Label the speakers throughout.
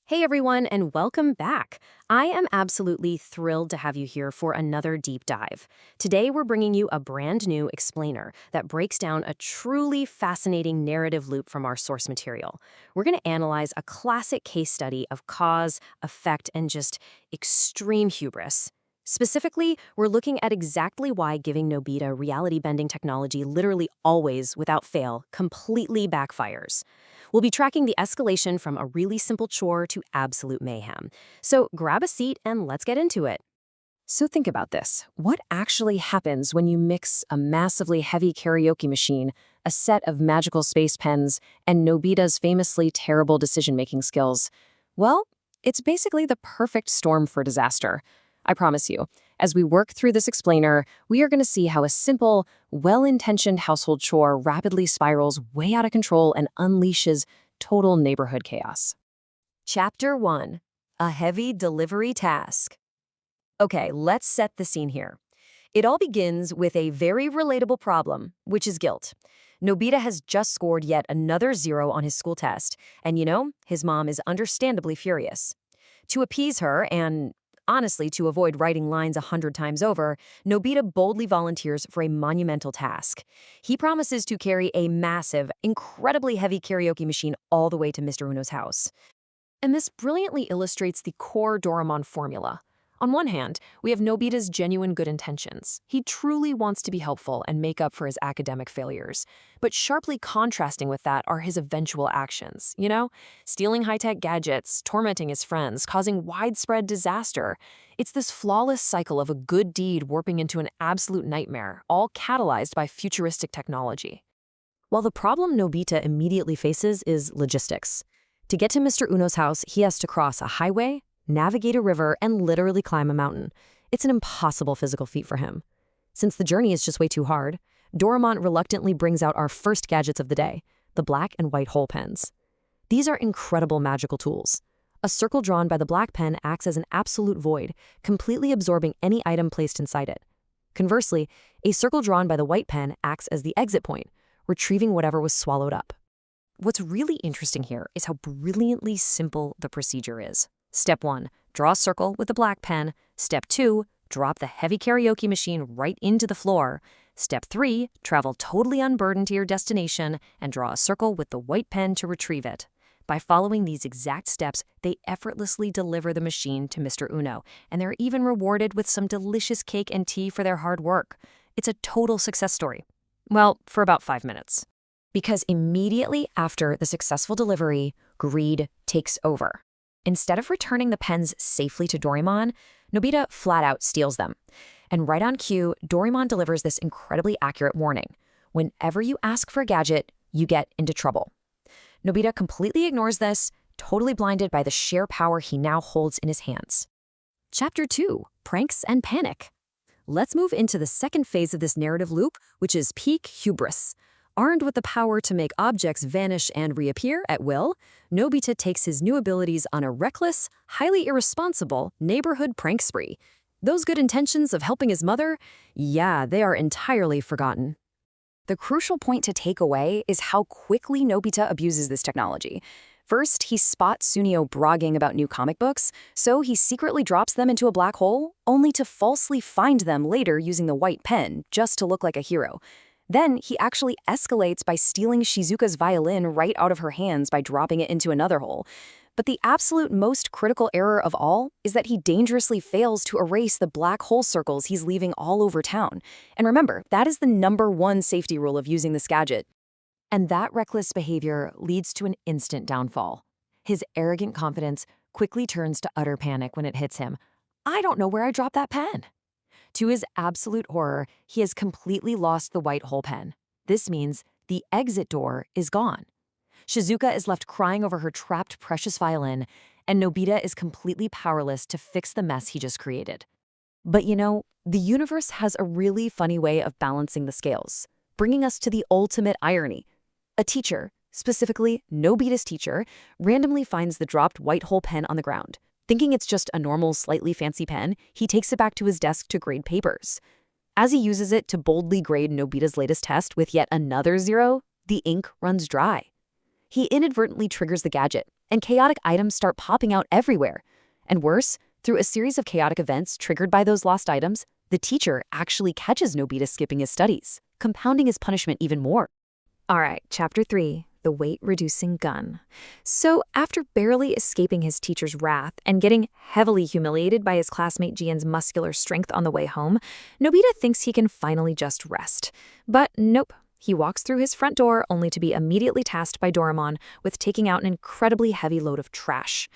Speaker 1: Hey everyone, and welcome back. I am absolutely thrilled to have you here for another deep dive. Today we're bringing you a brand new explainer that breaks down a truly fascinating narrative loop from our source material. We're going to analyze a classic case study of cause, effect, and just extreme hubris. Specifically, we're looking at exactly why giving Nobita reality-bending technology literally always, without fail, completely backfires. We'll be tracking the escalation from a really simple chore to absolute mayhem. So grab a seat and let's get into it. So think about this. What actually happens when you mix a massively heavy karaoke machine, a set of magical space pens, and Nobita's famously terrible decision-making skills? Well, it's basically the perfect storm for disaster. I promise you, as we work through this explainer, we are going to see how a simple, well-intentioned household chore rapidly spirals way out of control and unleashes total neighborhood chaos. Chapter 1. A heavy delivery task. Okay, let's set the scene here. It all begins with a very relatable problem, which is guilt. Nobita has just scored yet another 0 on his school test, and his mom is understandably furious. To appease her and honestly, to avoid writing lines 100 times over, Nobita boldly volunteers for a monumental task. He promises to carry a massive, incredibly heavy karaoke machine all the way to Mr. Uno's house. And this brilliantly illustrates the core Doremon formula. On one hand, we have Nobita's genuine good intentions. He truly wants to be helpful and make up for his academic failures. But sharply contrasting with that are his eventual actions, stealing high-tech gadgets, tormenting his friends, causing widespread disaster. It's this flawless cycle of a good deed warping into an absolute nightmare, all catalyzed by futuristic technology. While the problem Nobita immediately faces is logistics. To get to Mr. Uno's house, he has to cross a highway, navigate a river, and literally climb a mountain. It's an impossible physical feat for him. Since the journey is just way too hard, Doremon reluctantly brings out our first gadgets of the day, the black and white hole pens. These are incredible magical tools. A circle drawn by the black pen acts as an absolute void, completely absorbing any item placed inside it. Conversely, a circle drawn by the white pen acts as the exit point, retrieving whatever was swallowed up. What's really interesting here is how brilliantly simple the procedure is. Step 1, draw a circle with the black pen. Step 2, drop the heavy karaoke machine right into the floor. Step 3, travel totally unburdened to your destination and draw a circle with the white pen to retrieve it. By following these exact steps, they effortlessly deliver the machine to Mr. Uno, and they're even rewarded with some delicious cake and tea for their hard work. It's a total success story. Well, for about 5 minutes. Because immediately after the successful delivery, greed takes over. Instead of returning the pens safely to Doremon, Nobita flat out steals them. And right on cue, Doremon delivers this incredibly accurate warning. Whenever you ask for a gadget, you get into trouble. Nobita completely ignores this, totally blinded by the sheer power he now holds in his hands. Chapter 2, Pranks and Panic. Let's move into the second phase of this narrative loop, which is peak hubris. Armed with the power to make objects vanish and reappear at will, Nobita takes his new abilities on a reckless, highly irresponsible neighborhood prank spree. Those good intentions of helping his mother, yeah, they are entirely forgotten. The crucial point to take away is how quickly Nobita abuses this technology. First, he spots Sunio bragging about new comic books, so he secretly drops them into a black hole, only to falsely find them later using the white pen, just to look like a hero. Then he actually escalates by stealing Shizuka's violin right out of her hands by dropping it into another hole. But the absolute most critical error of all is that he dangerously fails to erase the black hole circles he's leaving all over town. And remember, that is the #1 safety rule of using this gadget. And that reckless behavior leads to an instant downfall. His arrogant confidence quickly turns to utter panic when it hits him. I don't know where I dropped that pen. To his absolute horror, he has completely lost the white hole pen. This means the exit door is gone. Shizuka is left crying over her trapped precious violin, and Nobita is completely powerless to fix the mess he just created. But the universe has a really funny way of balancing the scales, bringing us to the ultimate irony. A teacher, specifically Nobita's teacher, randomly finds the dropped white hole pen on the ground. Thinking it's just a normal, slightly fancy pen, he takes it back to his desk to grade papers. As he uses it to boldly grade Nobita's latest test with yet another 0, the ink runs dry. He inadvertently triggers the gadget,
Speaker 2: and chaotic items start popping out everywhere. And worse, through a series of chaotic events triggered by those lost items, the teacher actually catches Nobita skipping his studies, compounding his punishment even more. All right, Chapter 3, the weight-reducing gun. So after barely escaping his teacher's wrath and getting heavily humiliated by his classmate Jian's muscular strength on the way home, Nobita thinks he can finally just rest. But nope. He walks through his front door only to be immediately tasked by Doremon with taking out an incredibly heavy load of trash.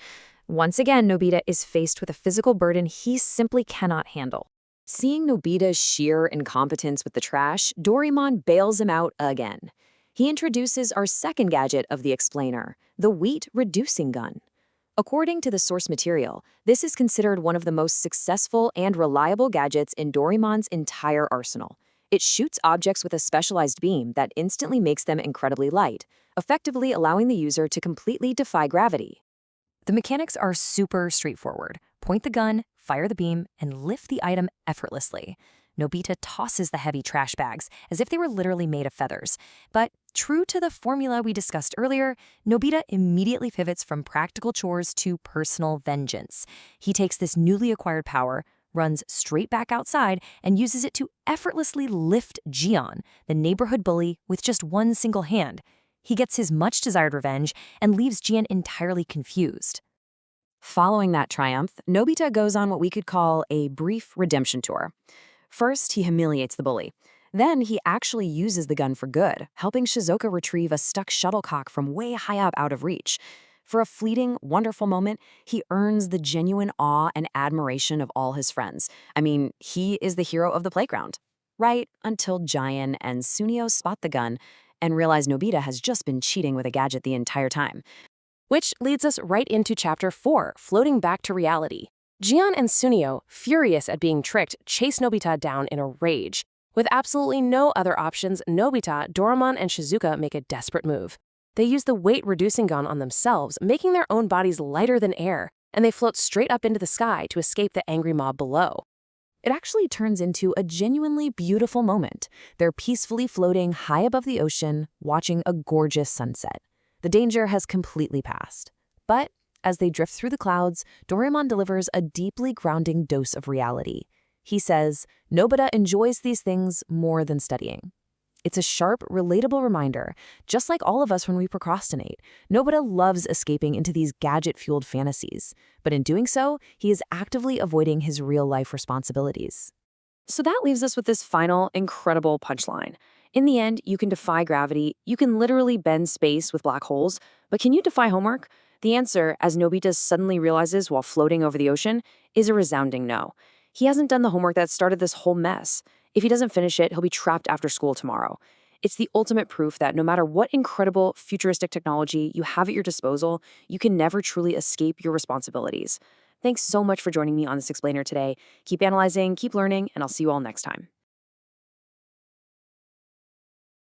Speaker 2: Once again, Nobita is faced with a physical burden he simply cannot handle. Seeing Nobita's sheer incompetence with the trash, Doremon bails him out again. He introduces our second gadget of the explainer, the weight-reducing gun. According to the source material, this is considered one of the most successful and reliable gadgets in Doremon's entire arsenal. It shoots objects with a specialized beam that instantly makes them incredibly light, effectively allowing the user to completely defy gravity. The mechanics are super straightforward. Point the gun, fire the beam, and lift the item effortlessly. Nobita tosses the heavy trash bags as if they were literally made of feathers. But true to the formula we discussed earlier, Nobita immediately pivots from practical chores to personal vengeance. He takes this newly acquired power, runs straight back outside, and uses it to effortlessly lift Jian, the neighborhood bully, with just one single hand. He gets his much-desired revenge and leaves Jian entirely confused. Following that triumph, Nobita goes on what we could call a brief redemption tour. First, he humiliates the bully. Then he actually uses the gun for good, helping Shizuka retrieve a stuck shuttlecock from way high up out of reach. For a fleeting, wonderful moment, he earns the genuine awe and admiration of all his friends. I mean, he is the hero of the playground. Right until Jian and Sunio spot the gun and realize Nobita has just been cheating with a gadget the entire time. Which leads us right into Chapter 4, floating back to reality. Jian and Sunio, furious at being tricked, chase Nobita down in a rage. With absolutely no other options, Nobita, Doremon, and Shizuka make a desperate move. They use the weight-reducing gun on themselves, making their own bodies lighter than air, and they float straight up into the sky to escape the angry mob below. It actually turns into a genuinely beautiful moment. They're peacefully floating high above the ocean, watching a gorgeous sunset. The danger has completely passed. But as they drift through the clouds, Doremon delivers a deeply grounding dose of reality. He says, Nobita enjoys these things more than studying. It's a sharp, relatable reminder, just like all of us when we procrastinate. Nobita loves escaping into these gadget-fueled fantasies, but in doing so, he is actively avoiding his real-life responsibilities. So that leaves us with this final, incredible punchline. In the end, you can defy gravity, you can literally bend space with black holes, but can you defy homework? The answer, as Nobita suddenly realizes while floating over the ocean, is a resounding no. He hasn't done the homework that started this whole mess. If he doesn't finish it, he'll be trapped after school tomorrow. It's the ultimate proof that no matter what incredible futuristic technology you have at your disposal, you can never truly escape your responsibilities. Thanks so much for joining me on this explainer today. Keep analyzing, keep learning, and I'll see you all next time.